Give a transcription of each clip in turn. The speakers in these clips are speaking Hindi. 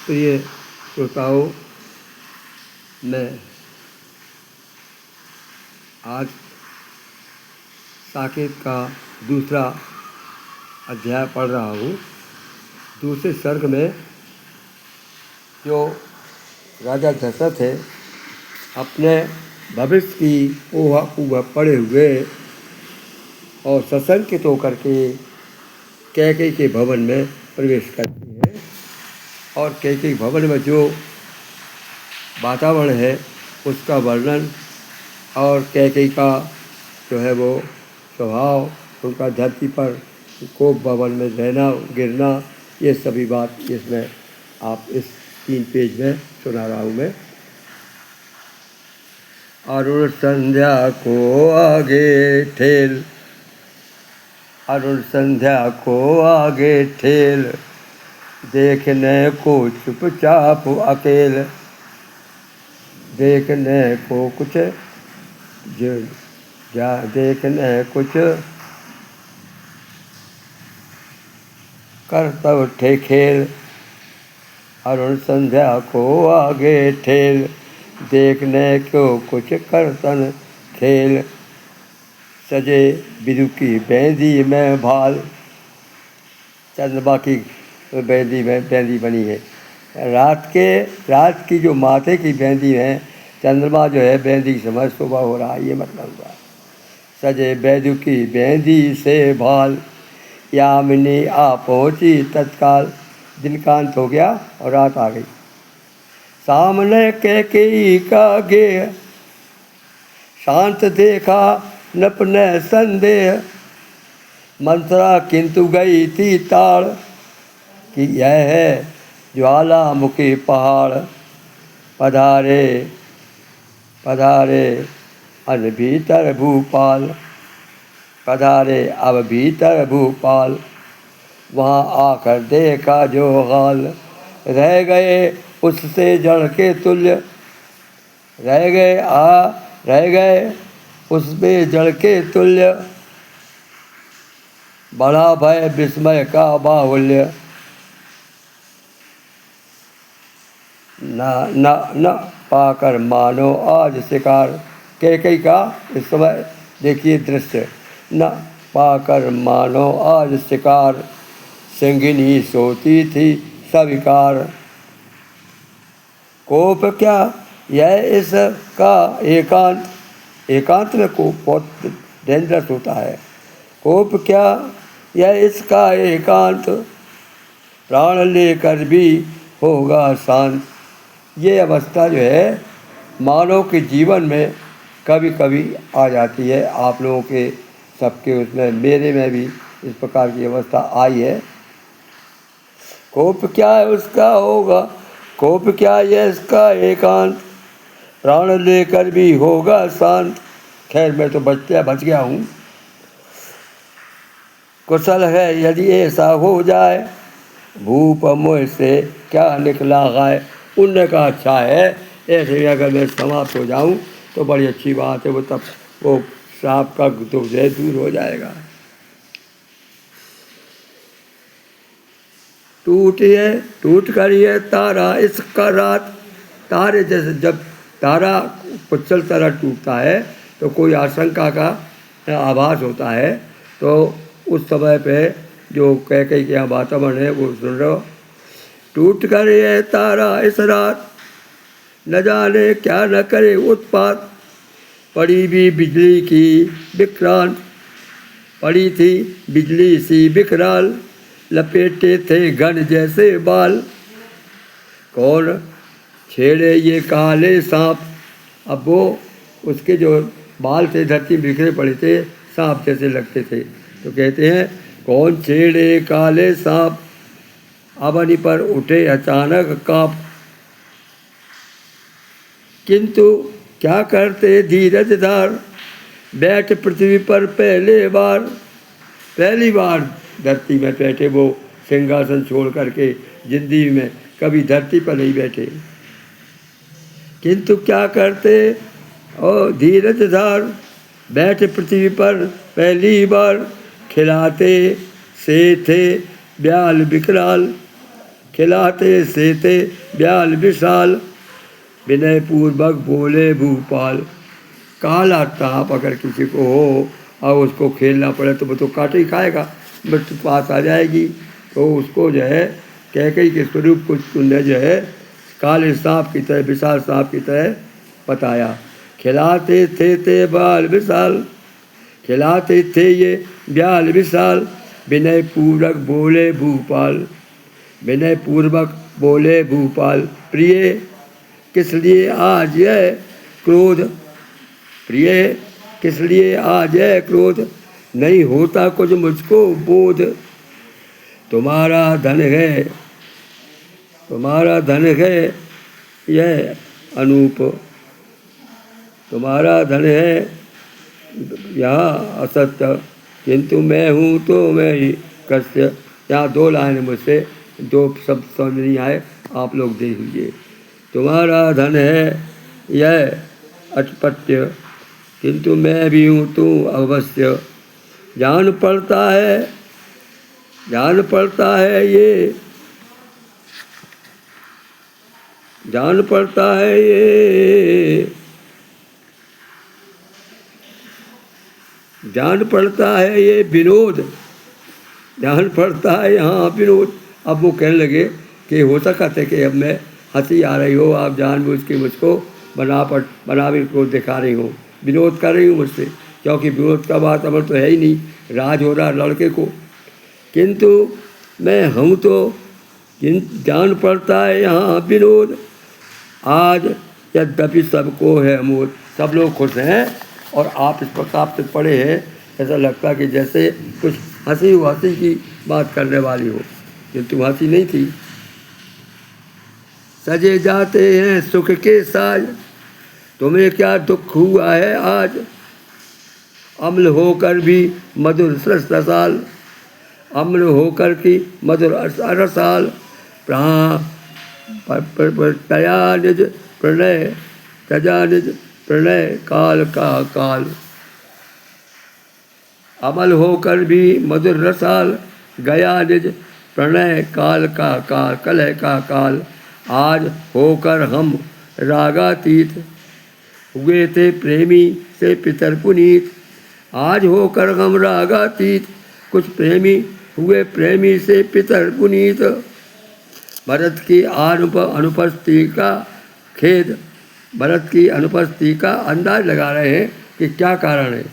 प्रिय श्रोताओं, मैं आज साकेत का दूसरा अध्याय पढ़ रहा हूँ। दूसरे सर्ग में जो राजा दशरथ है अपने भविष्य की ऊहा पड़े हुए और सशंकित होकर के कैकेयी के भवन में प्रवेश करते हैं और कैकेयी भवन में जो वातावरण है उसका वर्णन और कैकेयी का जो है वो स्वभाव, उनका धरती पर कोप भवन में रहना गिरना, ये सभी बात इसमें आप इस 3 पेज में सुना रहा हूँ मैं। अरुण संध्या को आगे ठेल, अरुण संध्या को आगे ठेल, देखने को चुपचाप अकेल, देखने को कुछ देखने कुछ कर तब ठे खेल। अरुण संध्या को आगे ठेल, देखने को कुछ करतन खेल, सजे बिरु की बेंदी में भाल। चंद्रमा की बेंदी में बेंदी बनी है। रात की जो माथे की बेंदी है, चंद्रमा जो है बेंदी की समय सुबह हो रहा है, ये मतलब हुआ। सजे बैदु की बेंदी से भाल, यामिनी आ पहुँची तत्काल। दिन का अंत हो गया और रात आ गई। सामने कैकेयी का गेह, शांत देखा नपने संदेह, मंत्रा किंतु गई थी ताड़, कि यह है ज्वालामुखी पहाड़। पधारे पधारे अन भीतर भूपाल, पधारे अब भीतर भूपाल। वहाँ आकर देखा जो हाल, रह गए उससे जड़ के तुल्य, रह गए उसमें जड़ के तुल्य। बड़ा भय विस्मय का बाहुल्य, न पाकर मानो आज शिकार। कैकेयी का इस समय देखिए दृश्य, न पाकर मानो आज शिकार, सिंगिनी सोती थी सविकार। कोप क्या यह इसका एकांत में कोप बहुत डेंजरस होता है। कोप क्या यह इसका एकांत, प्राण लेकर भी होगा शांत। ये अवस्था जो है मानव के जीवन में कभी कभी आ जाती है। आप लोगों के सबके उसमें, मेरे में भी इस प्रकार की अवस्था आई है। कोप क्या है उसका होगा, कोप क्या यह इसका एकांत, प्राण लेकर भी होगा शांत। खैर मैं तो बच गया हूँ। कुशल है यदि ऐसा हो जाए, भूप मुँह से क्या निकला गाय। उनने कहा अच्छा है, ऐसे ही अगर मैं समाप्त हो जाऊं तो बड़ी अच्छी बात है। वो तब वो सांप का दुख है दूर हो जाएगा। टूट कर ये तारा इसका रात, तारे जैसे जब तारा पुच्छल तरह टूटता है तो कोई आशंका का आभास होता है। तो उस समय पे जो कैकेयी के यहाँ वातावरण है वो सुन रहे हो। टूट कर ये तारा इस रात, न जाने क्या न करे उत्पात। पड़ी भी बिजली की विक्रांत, पड़ी थी बिजली सी विकराल, लपेटे थे घन जैसे बाल। कौन छेड़े ये काले सांप। अब वो उसके जो बाल थे धरती बिखरे पड़े थे, सांप जैसे लगते थे। तो कहते हैं कौन छेड़े काले सांप, अवनी पर उठे अचानक कांप। किंतु क्या करते धीरज धार, बैठ पृथ्वी पर पहली बार धरती में बैठे। वो सिंहासन छोड़ करके जिंदगी में कभी धरती पर नहीं बैठे। किंतु क्या करते और धीरज धार, बैठ पृथ्वी पर पहली बार। खिलाते से थे ब्याल विकराल, खिलाते सेते ब्याल विशाल, विनय पूर्वक बोले भूपाल। काला सांप अगर किसी को हो और उसको खेलना पड़े तो वो तो काटे ही खाएगा, मृत्यु पास आ जाएगी। तो उसको जो है कैकेयी के स्वरूप को तुमने जो है काले सांप की तरह, विशाल सांप की तरह बताया। खिलाते थे बाल विशाल, खिलाते थे ये ब्याल विशाल, विनय पूर्वक बोले भूपाल। विनय पूर्वक बोले भूपाल, प्रिय किस लिए आज यह क्रोध, प्रिय किस लिए आज यह क्रोध, नहीं होता कुछ मुझको बोध। तुम्हारा धन है, तुम्हारा धन है यह अनूप, तुम्हारा धन है यह असत्य, किंतु मैं हूँ तो मैं ही कस्य। यहाँ 2 लाइन मुझसे 2 शब्द समझ नहीं आए, आप लोग देख लीजिए। तुम्हारा धन है यह अटपट्य, किंतु मैं भी हूँ तू अवश्य। जान पड़ता है, जान पड़ता है ये, जान पड़ता है ये, जान पड़ता है ये विनोद, जान पड़ता है यहाँ विनोद। अब वो कहने लगे कि हो सकता है कि अब मैं हंसी आ रही हो, आप जानबूझ के मुझको बनावट को दिखा रही हो, विनोद कर रही हूँ मुझसे, क्योंकि विनोद का बात अमर तो है ही नहीं, राज हो रहा लड़के को। किंतु मैं हूँ तो जान पड़ता है यहाँ विनोद, आज यद्यपि सबको है मोद। सब लोग खुश हैं और आप इस प्रकार से पढ़े हैं, ऐसा लगता कि जैसे कुछ हंसी की बात करने वाली हो, किंतु हंसी नहीं थी। सजे जाते हैं सुख के साज, तुम्हें क्या दुख हुआ है आज, अम्ल होकर भी मधुर रसाल, अम्ल होकर की मधुर रसाल, तया निज प्रणय, तजा निज प्रणय काल का काल। अमल होकर भी मधुर रसाल, गया निज प्रणय काल का काल, कलह का काल। आज होकर हम रागातीत, हुए थे प्रेमी से पितर पुनीत। आज होकर हम रागातीत, कुछ प्रेमी हुए प्रेमी से पितर पुनीत। भरत की अनुपस्थिति का खेद, भरत की अनुपस्थिति का अंदाज लगा रहे हैं कि क्या कारण है।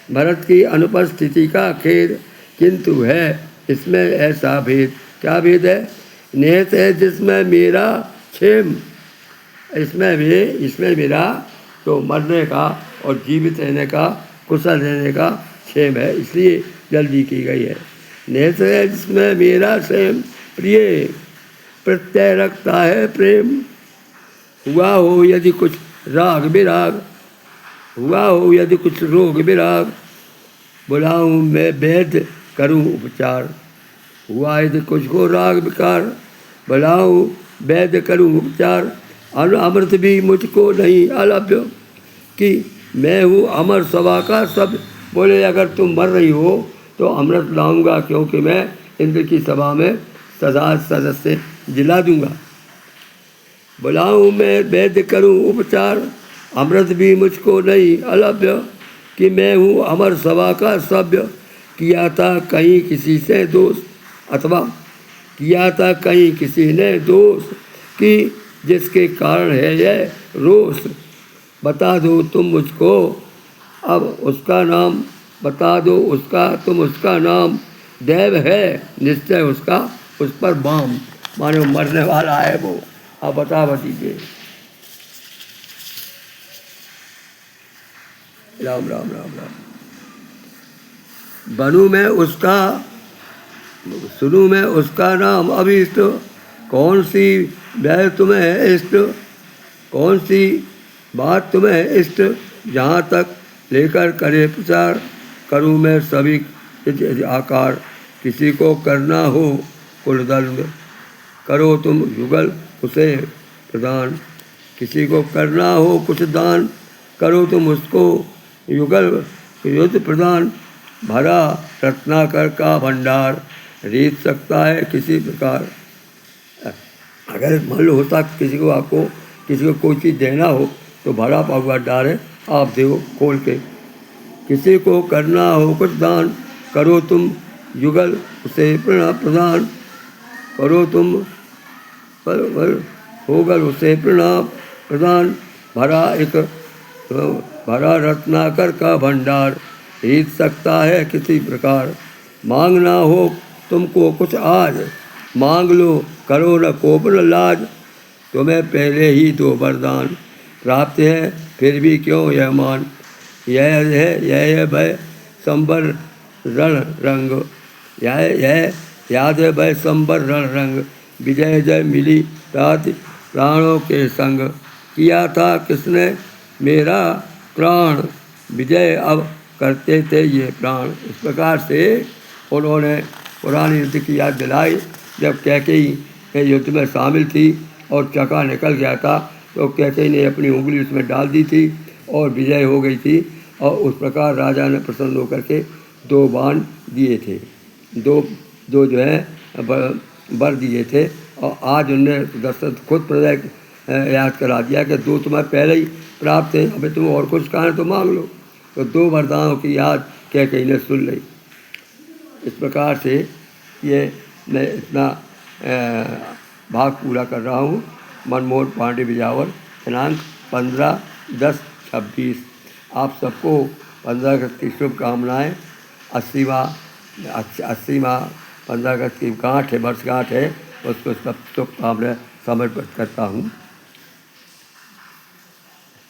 भरत की अनुपस्थिति का खेद, किंतु है इसमें ऐसा भेद। क्या भेद है? निहित है जिसमें मेरा क्षेम, इसमें मेरा तो मरने का और जीवित रहने का, कुशल रहने का क्षेम है, इसलिए जल्दी की गई है। निहित है जिसमें मेरा क्षेम, प्रिय प्रत्यय रखता है प्रेम। हुआ हो यदि कुछ राग विराग, हुआ हो यदि कुछ रोग विराग, बुलाऊं मैं वैद्य करूं उपचार। हुआ यदि कुछ को राग विकार, बुलाऊं वैद्य करूं उपचार। अमृत भी मुझको नहीं अलभ्य, कि मैं हूँ अमर सभा का सब। बोले अगर तुम मर रही हो तो अमृत लाऊंगा, क्योंकि मैं इंद्र की सभा में सदा सदस्य जिला दूंगा। बुलाऊं मैं वैद्य करूं उपचार, अमृत भी मुझको नहीं अलभ्य, कि मैं हूँ अमर सभा का सभ्य। किया था कहीं किसी से दोष, अथवा किया था कहीं किसी ने दोष, कि जिसके कारण है यह रोष। बता दो तुम मुझको अब उसका नाम, बता दो उसका तुम उसका नाम। देव है निश्चय उसका उस पर बाम, मानो मरने वाला है वो। अब बता दीजिए। राम राम राम राम। बनूं मैं उसका, सुनूं मैं उसका नाम अभीष्ट। कौन सी वह तुम्हें इष्ट, कौन सी बात तुम्हें इष्ट, जहाँ तक लेकर करे प्रचार। करूँ मैं सभी आकार, किसी को करना हो कुलदंड। करो तुम युगल उसे प्रदान, किसी को करना हो कुछ दान। करो तुम उसको युगल युद्ध प्रदान। भरा रत्नाकर का भंडार, रीत सकता है किसी प्रकार। अगर मान लो होता किसी को आपको किसी को कोई चीज़ देना हो तो भरा पाहुआ डाले आप दो खोल के। किसी को करना हो कुछ दान करो तुम युगल उसे प्रदान करो तुम पर होगल उसे प्रणाम प्रदान। भरा रत्नाकर का भंडार रीत सकता है किसी प्रकार। मांगना हो तुमको कुछ आज मांग लो करो न कोप न लाज। तुम्हें पहले ही दो वरदान प्राप्त है फिर भी क्यों यह मान। यह भय संबर रण रंग यह याद है भय संबर रण रंग। विजय जय मिली रात प्राणों के संग किया था किसने मेरा प्राण। विजय अब करते थे ये प्राण। इस प्रकार से उन्होंने पुरानी युद्ध की याद दिलाई। जब कैकेयी के युद्ध में शामिल थी और चका निकल गया था तो कैकेयी ने अपनी उंगली उसमें डाल दी थी और विजय हो गई थी। और उस प्रकार राजा ने प्रसन्न होकर के 2 बाण दिए थे, दो जो है वर दिए थे। और आज उनने दशरथ खुद प्रजा याद करा दिया कि 2 तुम्हें पहले ही प्राप्त है, अभी तुम और कुछ कहें तो मांग लो। तो 2 वरदानों की याद कैकेयी ने सुन ली। इस प्रकार से ये मैं इतना भाग पूरा कर रहा हूँ। मनमोहन पांडे बिजावर, दिनांक 15/10/26। आप सबको 15 अगस्त की शुभकामनाएँ। 80वां 15 अगस्त की गाँठ है, वर्षगाँठ है, उसको सब शुभकामनाएँ समर्पित करता हूँ।